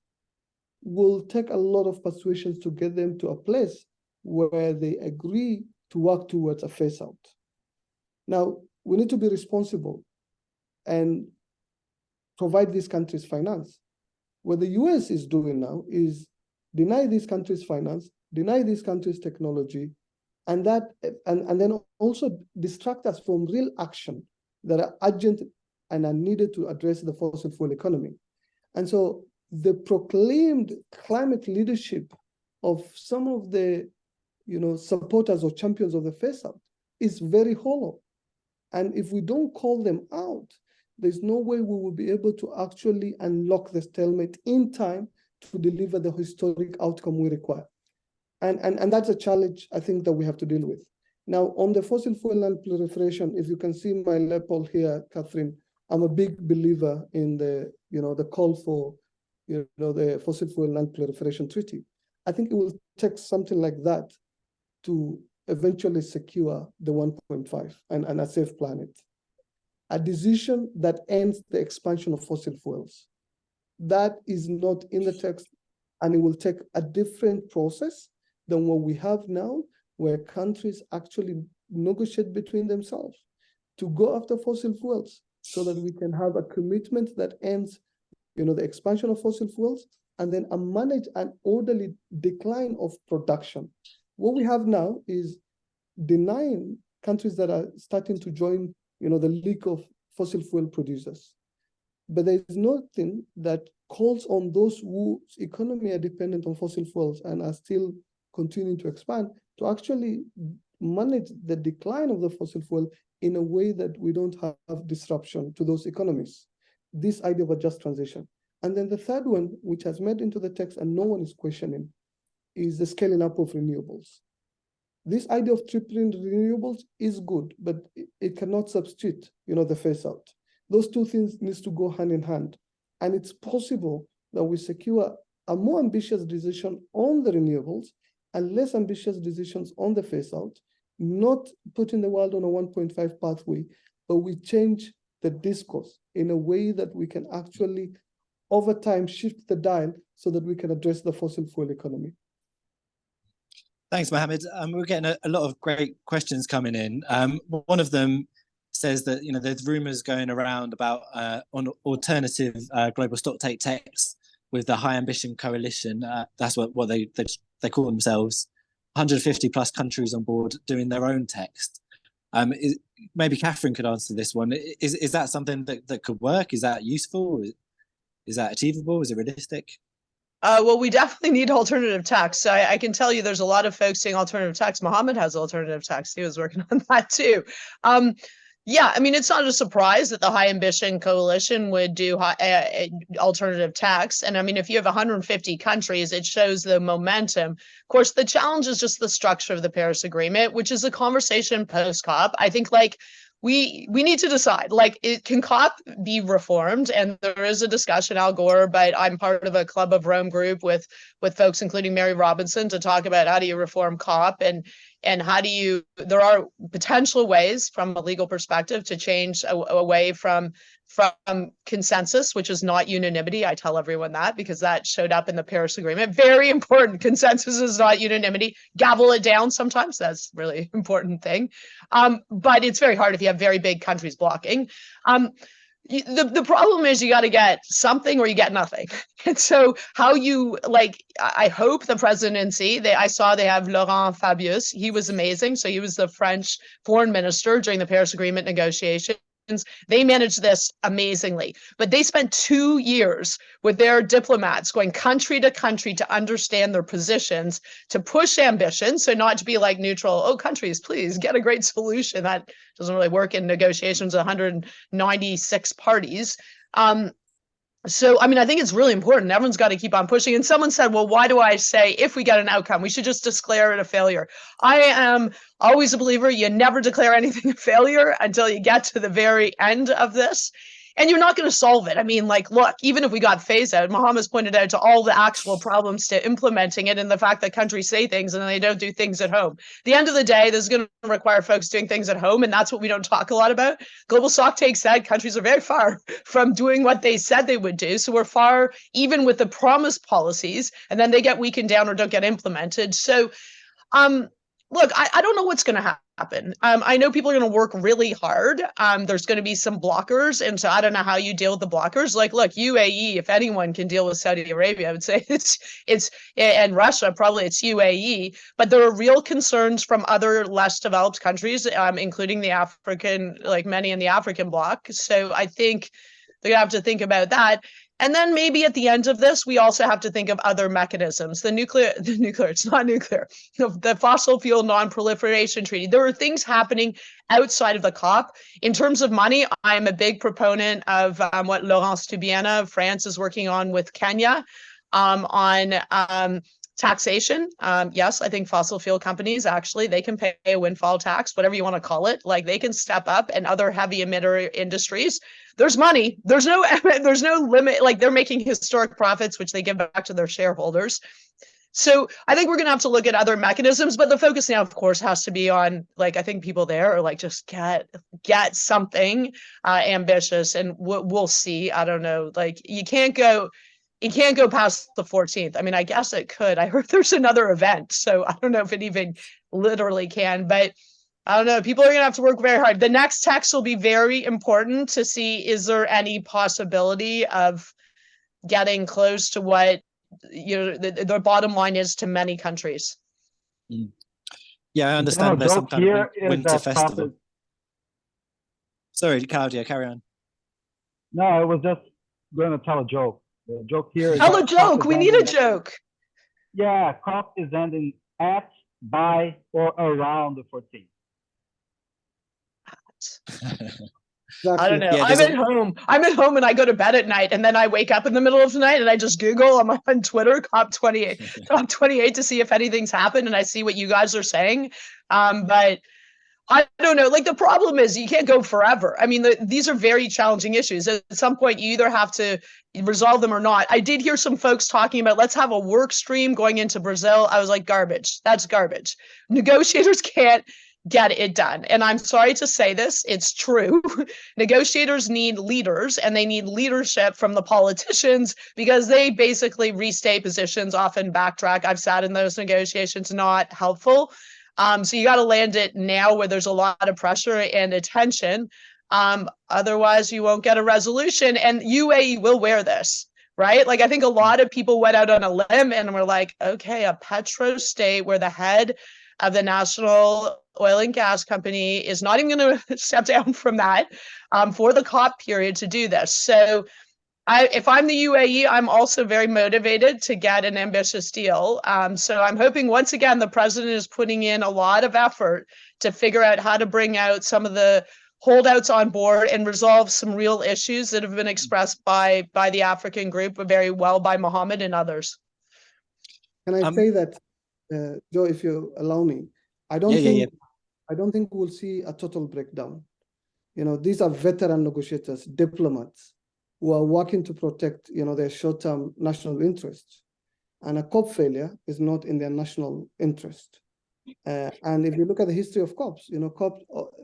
will take a lot of persuasions to get them to a place where they agree to work towards a phase out. Now, we need to be responsible and provide these countries finance. What the US is doing now is deny these countries finance, deny these countries technology, and then also distract us from real action that are urgent and are needed to address the fossil fuel economy. And so the proclaimed climate leadership of some of the supporters or champions of the phase out is very hollow. And if we don't call them out, there's no way we will be able to actually unlock the stalemate in time to deliver the historic outcome we require. And that's a challenge, I think, that we have to deal with. Now, on the fossil fuel non-proliferation, if you can see my lapel here, Catherine, I'm a big believer in the, the call for, the fossil fuel non-proliferation treaty. I think it will take something like that to eventually secure the 1.5 and a safe planet. A decision that ends the expansion of fossil fuels. That is not in the text, and it will take a different process than what we have now, where countries actually negotiate between themselves to go after fossil fuels so that we can have a commitment that ends, the expansion of fossil fuels, and then manage an orderly decline of production. What we have now is denying countries that are starting to join, the league of fossil fuel producers. But there is nothing that calls on those whose economy are dependent on fossil fuels and are still continuing to expand to actually manage the decline of the fossil fuel in a way that we don't have disruption to those economies. This idea of a just transition. And then the third one, which has made into the text and no one is questioning, is the scaling up of renewables. This idea of tripling renewables is good, but it cannot substitute, the phase out. Those two things need to go hand in hand. And it's possible that we secure a more ambitious decision on the renewables and less ambitious decisions on the phase out, not putting the world on a 1.5 pathway, but we change the discourse in a way that we can actually, over time, shift the dial so that we can address the fossil fuel economy. Thanks, Mohamed. We're getting a lot of great questions coming in. One of them says that there's rumors going around about on alternative global stocktake text with the High Ambition Coalition. That's what they call themselves. 150 plus countries on board doing their own text. Maybe Catherine could answer this one. Is that something that could work? Is that useful? Is that achievable? Is it realistic? Well, we definitely need alternative text. So I can tell you there's a lot of folks saying alternative text. Mohamed has alternative text. He was working on that too. Yeah, I mean, it's not a surprise that the High Ambition Coalition would do alternative text. And I mean, if you have 150 countries, it shows the momentum. Of course, the challenge is just the structure of the Paris Agreement, which is a conversation post-COP. I think we need to decide, can COP be reformed? And there is a discussion, Al Gore, but I'm part of a Club of Rome group with folks, including Mary Robinson, to talk about how do you reform COP and how do you, there are potential ways from a legal perspective to change away from consensus, which is not unanimity. I tell everyone that because that showed up in the Paris Agreement. Very important. Consensus is not unanimity. Gavel it down sometimes. That's a really important thing. But it's very hard if you have very big countries blocking. The problem is you got to get something or you get nothing. And so how you I hope the presidency, I saw they have Laurent Fabius. He was amazing. So he was the French foreign minister during the Paris Agreement negotiations. They managed this amazingly, but they spent 2 years with their diplomats going country to country to understand their positions, to push ambition. So not to be neutral, oh, countries, please get a great solution. That doesn't really work in negotiations, 196 parties. So, I mean, I think it's really important. Everyone's got to keep on pushing. And someone said, well, why do I say if we get an outcome, we should just declare it a failure? I am always a believer you never declare anything a failure until you get to the very end of this. And you're not going to solve it. I mean, look, even if we got phase out, Mohamed's pointed out to all the actual problems to implementing it and the fact that countries say things and then they don't do things at home. At the end of the day, this is going to require folks doing things at home. And that's what we don't talk a lot about. Global Stocktake said countries are very far from doing what they said they would do. So we're far, even with the promised policies, and then they get weakened down or don't get implemented. So, look, I don't know what's going to happen. I know people are going to work really hard. There's going to be some blockers. And so I don't know how you deal with the blockers. Look, UAE, if anyone can deal with Saudi Arabia, I would say it's and Russia, probably it's UAE. But there are real concerns from other less developed countries, including the African, many in the African bloc. So I think they're going to have to think about that. And then maybe at the end of this, we also have to think of other mechanisms. The nuclear, it's not nuclear, the fossil fuel non-proliferation treaty. There are things happening outside of the COP. In terms of money, I'm a big proponent of what Laurence Toubiana of France is working on with Kenya on Taxation, yes, I think fossil fuel companies actually they can pay a windfall tax, whatever you want to call it. Like they can step up, and other heavy emitter industries. There's money. There's no limit. Like they're making historic profits, which they give back to their shareholders. So I think we're going to have to look at other mechanisms, but the focus now, of course, has to be on like I think people there are like just get something ambitious, and we'll see. I don't know. Like you can't go past the 14th. I mean, I guess it could. I heard there's another event, so I don't know if it even literally can, but I don't know. People are going to have to work very hard. The next text will be very important to see, is there any possibility of getting close to what, the bottom line is to many countries. Yeah, I understand there's some kind of winter festival. Sorry, Claudia, carry on. No, I was just going to tell a joke. The joke here is tell a joke. We need a joke. Yeah, COP is ending at, by, or around the 14th. I don't know. Yeah, I'm at home and I go to bed at night, and then I wake up in the middle of the night and I just Google. I'm on Twitter, COP28 to see if anything's happened, and I see what you guys are saying. But I don't know. Like the problem is you can't go forever. I mean, these are very challenging issues. At some point, you either have to resolve them or not. I did hear some folks talking about let's have a work stream going into Brazil. I was like, garbage. That's garbage. Negotiators can't get it done. And I'm sorry to say this, it's true. Negotiators need leaders, and they need leadership from the politicians because they basically restate positions, often backtrack. I've sat in those negotiations, not helpful. So you got to land it now where there's a lot of pressure and attention. Otherwise, you won't get a resolution. And UAE will wear this, right? Like I think a lot of people went out on a limb and were like, okay, a petro state where the head of the national oil and gas company is not even going to step down from that for the COP period to do this. So if I'm the UAE, I'm also very motivated to get an ambitious deal. So I'm hoping once again, the president is putting in a lot of effort to figure out how to bring out some of the holdouts on board and resolve some real issues that have been expressed by the African group very well by Mohamed and others. Can I say that, Joe, if you allow me, I don't think we'll see a total breakdown. These are veteran negotiators, diplomats, who are working to protect, their short-term national interests. And a COP failure is not in their national interest. And if you look at the history of COPs,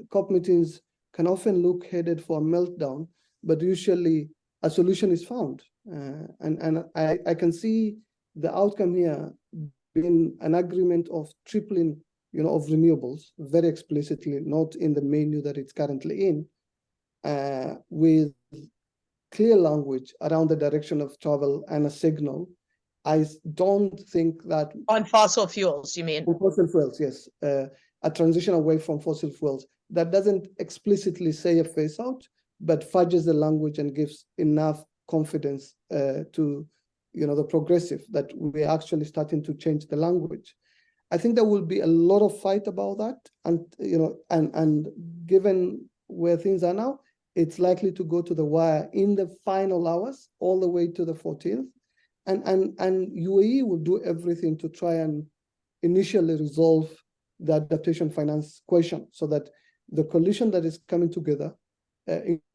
COP meetings can often look headed for a meltdown, but usually a solution is found. And I can see the outcome here being an agreement of tripling, of renewables, very explicitly, not in the menu that it's currently in, with clear language around the direction of travel and a signal. I don't think that on fossil fuels, you mean? On fossil fuels, yes. A transition away from fossil fuels that doesn't explicitly say a phase out, but fudges the language and gives enough confidence to the progressive that we're actually starting to change the language. I think there will be a lot of fight about that, and and given where things are now, it's likely to go to the wire in the final hours, all the way to the 14th. And UAE will do everything to try and initially resolve the adaptation finance question so that the coalition that is coming together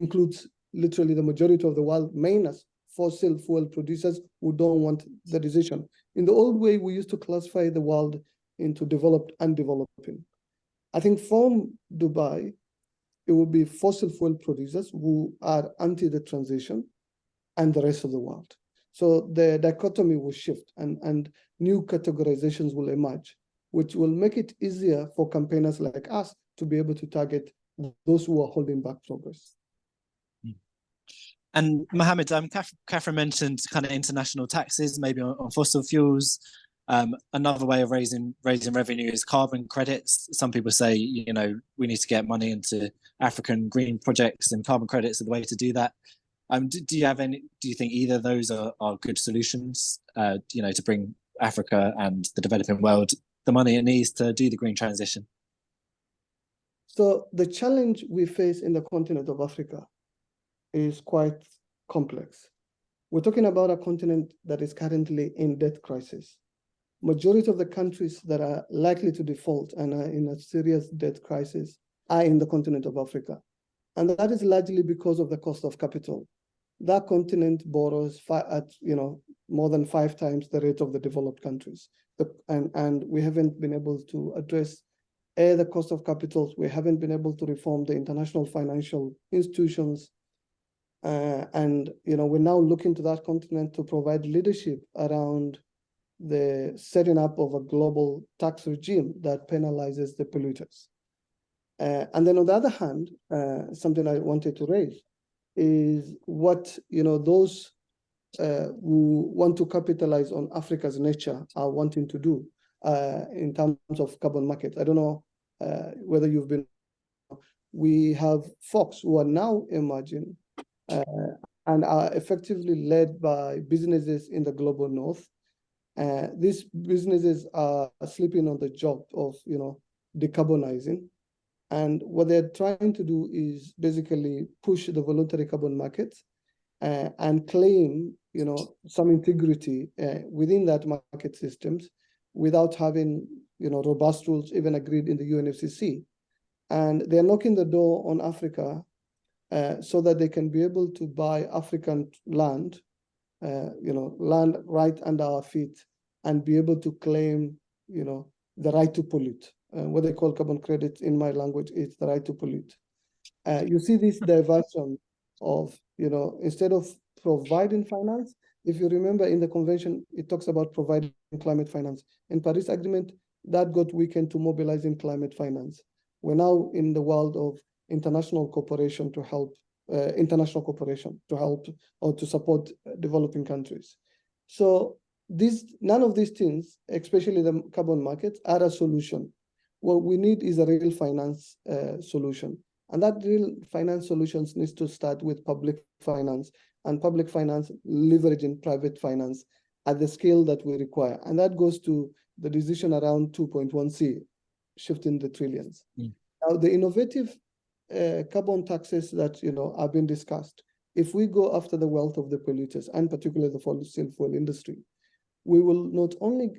includes literally the majority of the world, mainly fossil fuel producers who don't want the decision. In the old way, we used to classify the world into developed and developing. I think from Dubai, it will be fossil fuel producers who are anti the transition and the rest of the world. So the dichotomy will shift and new categorizations will emerge, which will make it easier for campaigners like us to be able to target those who are holding back progress. And Mohamed, Catherine mentioned kind of international taxes, maybe on fossil fuels. Another way of raising revenue is carbon credits. Some people say, we need to get money into African green projects, and carbon credits are the way to do that. Do you think either of those are good solutions, to bring Africa and the developing world the money it needs to do the green transition? So the challenge we face in the continent of Africa is quite complex. We're talking about a continent that is currently in debt crisis. majority of the countries that are likely to default and are in a serious debt crisis are in the continent of Africa. And that is largely because of the cost of capital. That continent borrows at more than 5 times the rate of the developed countries. And we haven't been able to address the cost of capital. We haven't been able to reform the international financial institutions. And we're now looking to that continent to provide leadership around the setting up of a global tax regime that penalizes the polluters. And then on the other hand, something I wanted to raise is what those who want to capitalize on Africa's nature are wanting to do in terms of carbon markets. I don't know whether you've been. We have folks who are now emerging and are effectively led by businesses in the global north. These businesses are sleeping on the job of decarbonizing. And what they're trying to do is basically push the voluntary carbon markets and claim, some integrity within that market systems without having, robust rules even agreed in the UNFCCC. And they're knocking the door on Africa so that they can be able to buy African land, land right under our feet and be able to claim, the right to pollute. What they call carbon credits in my language is the right to pollute. You see this diversion of, instead of providing finance, if you remember in the convention, it talks about providing climate finance. In Paris Agreement, that got weakened to mobilizing climate finance. We're now in the world of international cooperation to help or to support developing countries. So none of these things, especially the carbon markets, are a solution. What we need is a real finance solution. And that real finance solutions needs to start with public finance and public finance leveraging private finance at the scale that we require. And that goes to the decision around 2.1C, shifting the trillions. Now, the innovative carbon taxes that are being discussed, if we go after the wealth of the polluters, and particularly the fossil fuel industry, we will not only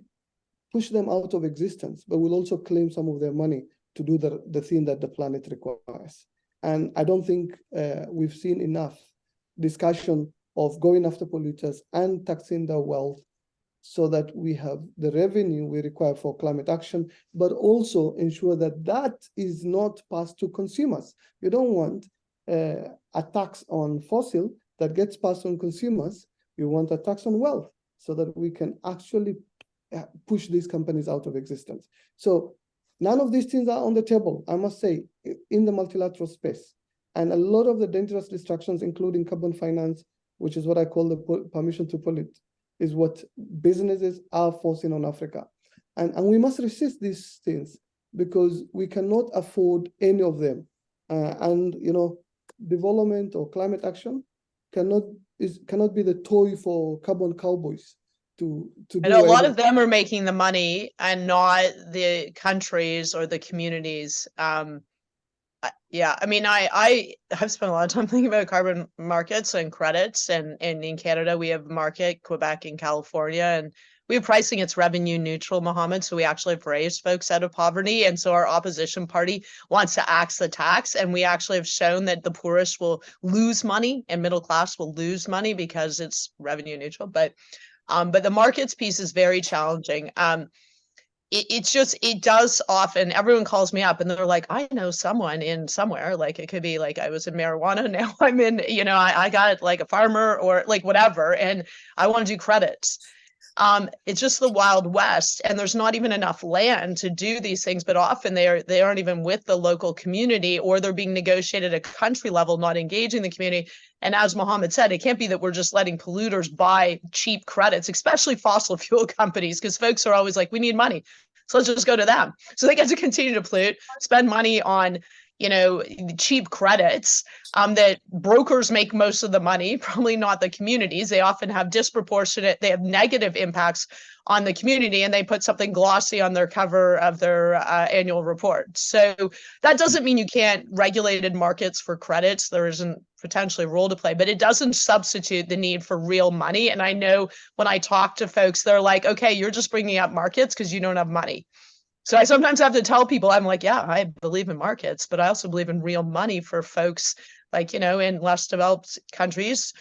push them out of existence, but we'll also claim some of their money to do the thing that the planet requires. And I don't think we've seen enough discussion of going after polluters and taxing their wealth so that we have the revenue we require for climate action, but also ensure that that is not passed to consumers. You don't want a tax on fossil that gets passed on consumers. You want a tax on wealth so that we can actually push these companies out of existence. So none of these things are on the table, I must say, in the multilateral space. And a lot of the dangerous distractions, including carbon finance, which is what I call the permission to pollute, is what businesses are forcing on Africa. And we must resist these things because we cannot afford any of them. Development or climate action cannot be the toy for carbon cowboys. And a lot of them are making the money and not the countries or the communities. Yeah, I mean, I have spent a lot of time thinking about carbon markets and credits, and in Canada we have market, Quebec and California, and we have pricing. It's revenue neutral, Mohamed. So we actually have raised folks out of poverty, and so our opposition party wants to axe the tax, and we actually have shown that the poorest will lose money and middle class will lose money because it's revenue neutral. But the markets piece is very challenging. It does often, everyone calls me up and they're like, I know someone in somewhere, like it could be like I was in marijuana, now I'm in, I got like a farmer or like whatever, and I want to do credits. It's just the Wild West, and there's not even enough land to do these things, but often they aren't even with the local community, or they're being negotiated at a country level, not engaging the community. And as Mohamed said, it can't be that we're just letting polluters buy cheap credits, especially fossil fuel companies, because folks are always like, we need money, so let's just go to them. So they get to continue to pollute, spend money on cheap credits, that brokers make most of the money, probably not the communities. They often have they have negative impacts on the community, and they put something glossy on their cover of their annual report. So that doesn't mean you can't regulated markets for credits. There isn't potentially a role to play, but it doesn't substitute the need for real money. And I know when I talk to folks, they're like, okay, you're just bringing up markets because you don't have money. So I sometimes have to tell people, I'm like, yeah, I believe in markets, but I also believe in real money for folks like, in less developed countries,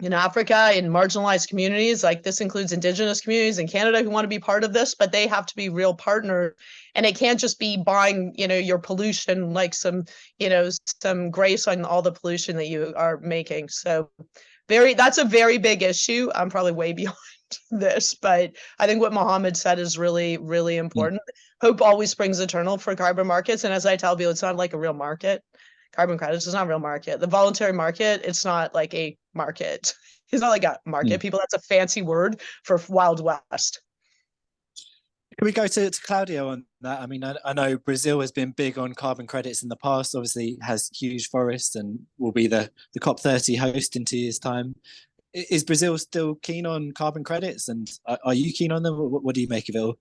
in Africa, in marginalized communities. Like, this includes Indigenous communities in Canada who want to be part of this, but they have to be real partners. And it can't just be buying, your pollution, like some grace on all the pollution that you are making. So that's a very big issue. I'm probably way beyond this, but I think what Mohamed said is really, really important. Hope always springs eternal for carbon markets. And as I tell people, it's not like a real market. Carbon credits is not a real market. The voluntary market, it's not like a market. It's not like a market. People, that's a fancy word for Wild West. Can we go to Claudio on that? I mean, I know Brazil has been big on carbon credits in the past, obviously has huge forests and will be the COP30 host in 2 years' time. Is Brazil still keen on carbon credits, and are you keen on them? What do you make of it all?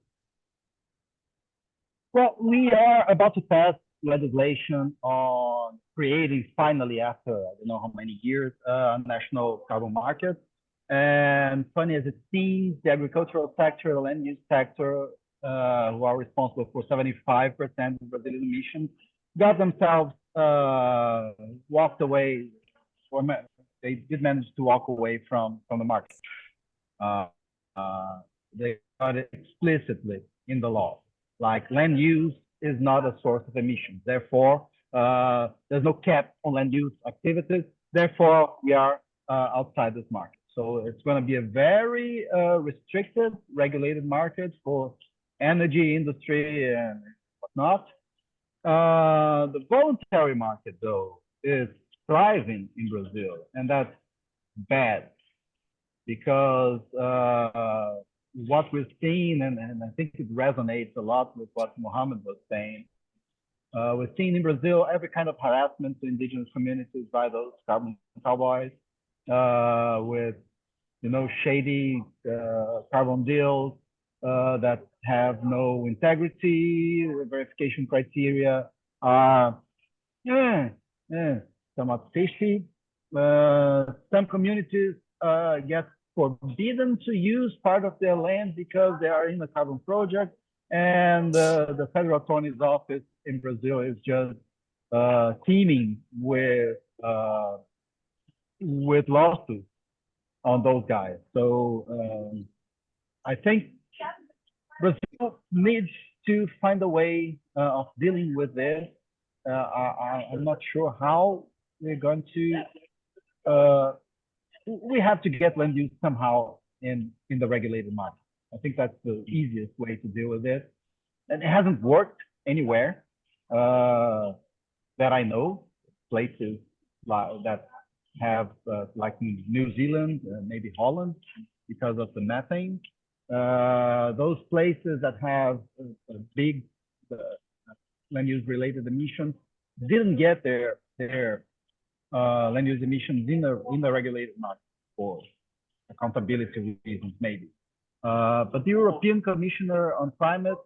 Well, we are about to pass legislation on creating, finally, after I don't know how many years, a national carbon market. And funny as it seems, the agricultural sector, the land use sector, who are responsible for 75% of Brazilian emissions, got themselves walked away, or they did manage to walk away from the market. They got it explicitly in the law, like land use is not a source of emissions. Therefore, there's no cap on land use activities. Therefore, we are outside this market. So it's going to be a very restricted, regulated market for energy industry and whatnot. The voluntary market, though, is thriving in Brazil, and that's bad because what we're seeing, and I think it resonates a lot with what Mohamed was saying, we're seeing in Brazil every kind of harassment to indigenous communities by those carbon cowboys, with shady carbon deals that have no integrity. Verification criteria are somewhat fishy. Some communities get forbidden to use part of their land because they are in a carbon project, and the federal attorney's office in Brazil is just teeming with lawsuits on those guys. So I think Brazil needs to find a way of dealing with this. I'm not sure how we're going to. We have to get land use somehow in the regulated market. I think that's the easiest way to deal with it. And it hasn't worked anywhere that I know. Places that have, like New Zealand, maybe Holland, because of the methane. Those places that have a big land use related emissions didn't get their land use emissions in the regulated market for accountability reasons, maybe. But the European Commissioner on Climate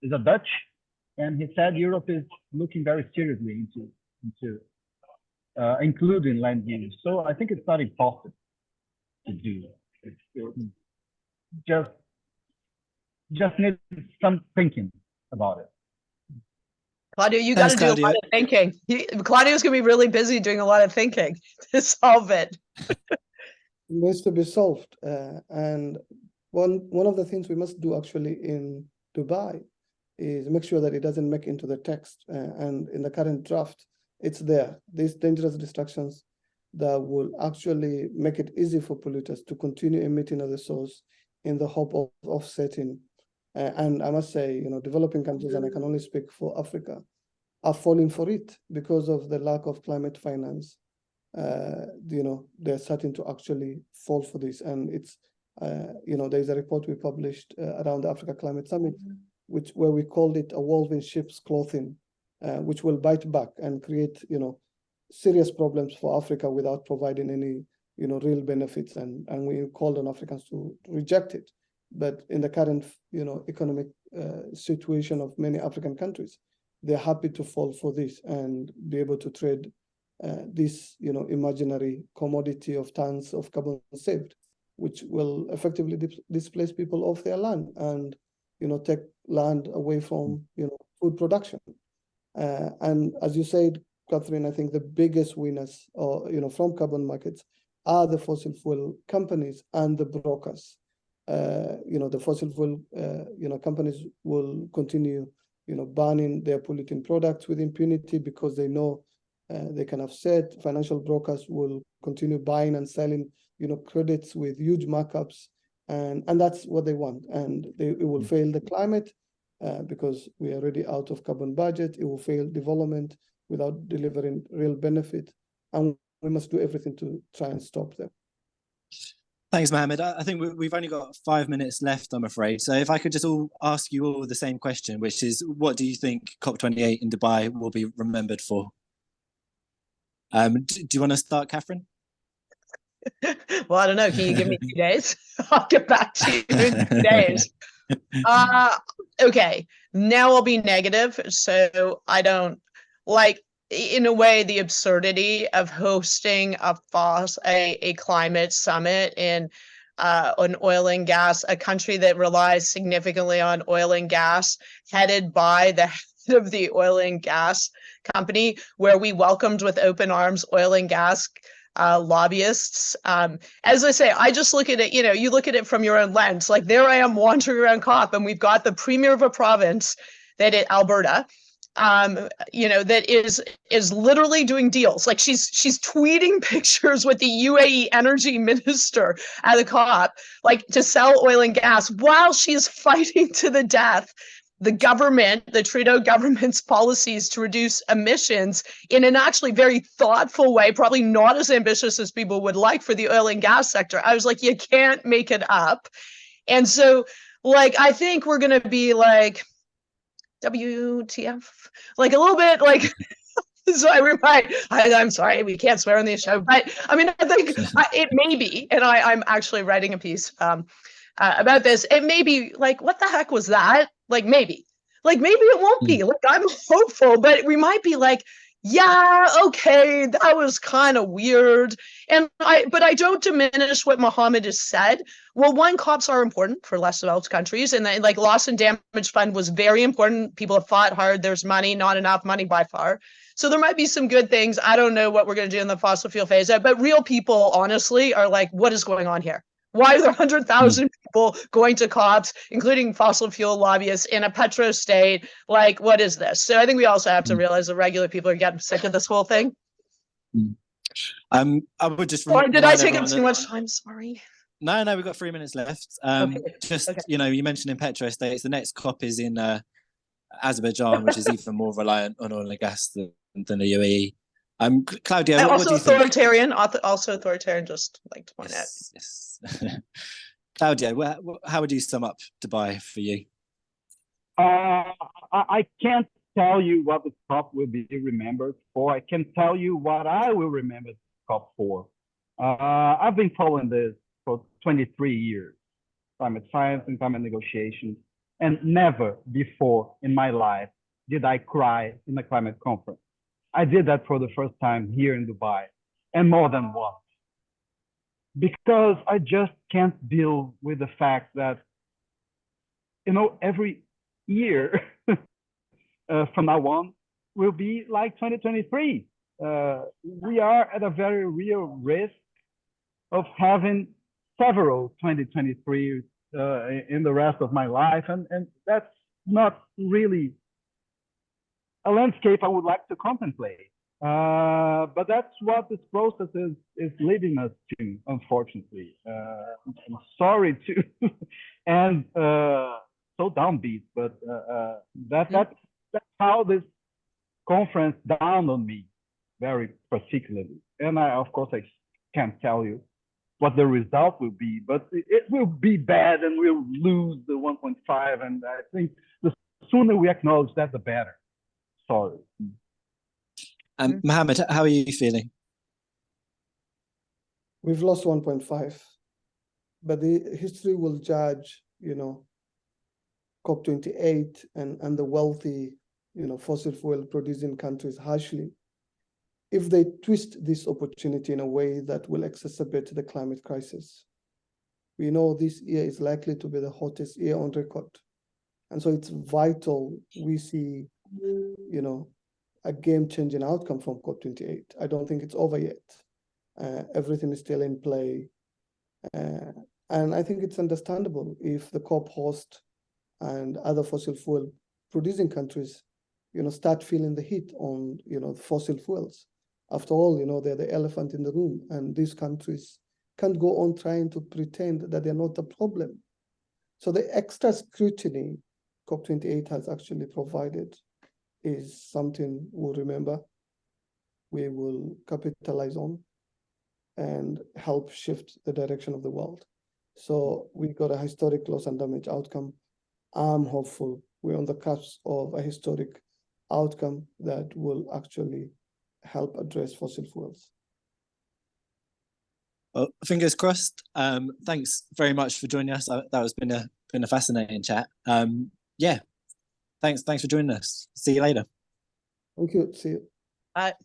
is a Dutch, and he said Europe is looking very seriously into including land use. So I think it's not impossible to do. It's just need some thinking about it. Claudio, you got to do a lot of thinking. Claudio's going to be really busy doing a lot of thinking to solve it. It needs to be solved. And one of the things we must do actually in Dubai is make sure that it doesn't make into the text. And in the current draft, it's there. These dangerous distractions that will actually make it easy for polluters to continue emitting at the source in the hope of offsetting. And I must say, developing countries, and I can only speak for Africa, are falling for it because of the lack of climate finance. They're starting to actually fall for this. And it's, there's a report we published around the Africa Climate Summit, where we called it a wolf in sheep's clothing, which will bite back and create, serious problems for Africa without providing any, real benefits. And we called on Africans to reject it. But in the current, economic situation of many African countries, they're happy to fall for this and be able to trade this, imaginary commodity of tons of carbon saved, which will effectively displace people off their land and, take land away from, food production. And as you said, Catherine, I think the biggest winners, from carbon markets are the fossil fuel companies and the brokers. The fossil fuel, companies will continue, banning their polluting products with impunity because they know they can offset. Financial brokers will continue buying and selling, credits with huge markups, and that's what they want. And it will fail the climate because we are already out of carbon budget. It will fail development without delivering real benefit, and we must do everything to try and stop them. Thanks, Mohamed. I think we've only got 5 minutes left, I'm afraid. So if I could just ask you all the same question, which is, what do you think COP28 in Dubai will be remembered for? Do you want to start, Catherine? Well, I don't know. Can you give me 2 days? I'll get back to you in 2 days. Okay, now I'll be negative. So I don't like, in a way, the absurdity of hosting a climate summit in on oil and gas, a country that relies significantly on oil and gas, headed by the head of the oil and gas company, where we welcomed with open arms oil and gas lobbyists. As I say, I just look at it, you look at it from your own lens. Like, there I am wandering around COP, and we've got the premier of a province, Alberta, that is literally doing deals. Like, she's tweeting pictures with the UAE energy minister at the COP, like, to sell oil and gas while she's fighting to the death the Trudeau government's policies to reduce emissions in an actually very thoughtful way, probably not as ambitious as people would like for the oil and gas sector. I was like, you can't make it up. And so, like, I think we're going to be like, WTF? Like, a little bit like, so I'm sorry, we can't swear on this show, but I mean, I think it may be, and I'm actually writing a piece about this. It may be like, what the heck was that? Like, maybe it won't be. Like, I'm hopeful, but we might be like, yeah, okay, that was kind of weird. But I don't diminish what Mohamed has said. Well, one, COPs are important for less developed countries, and like, loss and damage fund was very important. People have fought hard. There's money, not enough money by far. So there might be some good things. I don't know what we're going to do in the fossil fuel phase out, but real people, honestly, are like, what is going on here? Why are there 100,000 people going to COPs, including fossil fuel lobbyists, in a petro state? Like, what is this? So I think we also have to realize that regular people are getting sick of this whole thing. I would just. Sorry, did I take up too much time? Sorry. No, we've got 3 minutes left. You mentioned in petro states, the next COP is in Azerbaijan, which is even more reliant on oil and gas than the UAE. Claudio, and what do you think? Also authoritarian, just like to point out. Yes. Claudio, how would you sum up Dubai for you? I can't tell you what the COP will be remembered for. I can tell you what I will remember COP for. I've been following this for 23 years, climate science and climate negotiations, and never before in my life did I cry in a climate conference. I did that for the first time here in Dubai, and more than once, because I just can't deal with the fact that, every year from now on will be like 2023. We are at a very real risk of having several 2023 in the rest of my life, and that's not really a landscape I would like to contemplate. But that's what this process is leading us to, unfortunately. I'm sorry to and so downbeat, but that's how this conference dawned on me very particularly. And of course, I can't tell you what the result will be, but it will be bad and we'll lose the 1.5. And I think the sooner we acknowledge that, the better. Sorry. Mohamed, how are you feeling? We've lost 1.5, but the history will judge, COP28 and the wealthy, fossil fuel producing countries harshly if they twist this opportunity in a way that will exacerbate the climate crisis. We know this year is likely to be the hottest year on record. And so it's vital we see, a game-changing outcome from COP28. I don't think it's over yet. Everything is still in play. And I think it's understandable if the COP host and other fossil fuel producing countries, start feeling the heat on, fossil fuels. After all, they're the elephant in the room, and these countries can't go on trying to pretend that they're not a problem. So the extra scrutiny COP28 has actually provided is something we'll remember, we will capitalize on, and help shift the direction of the world. So we got a historic loss and damage outcome. I'm hopeful we're on the cusp of a historic outcome that will actually help address fossil fuels. Well, fingers crossed. Thanks very much for joining us. That has been a fascinating chat. Yeah, thanks for joining us. See you later. Thank you. See you. Bye.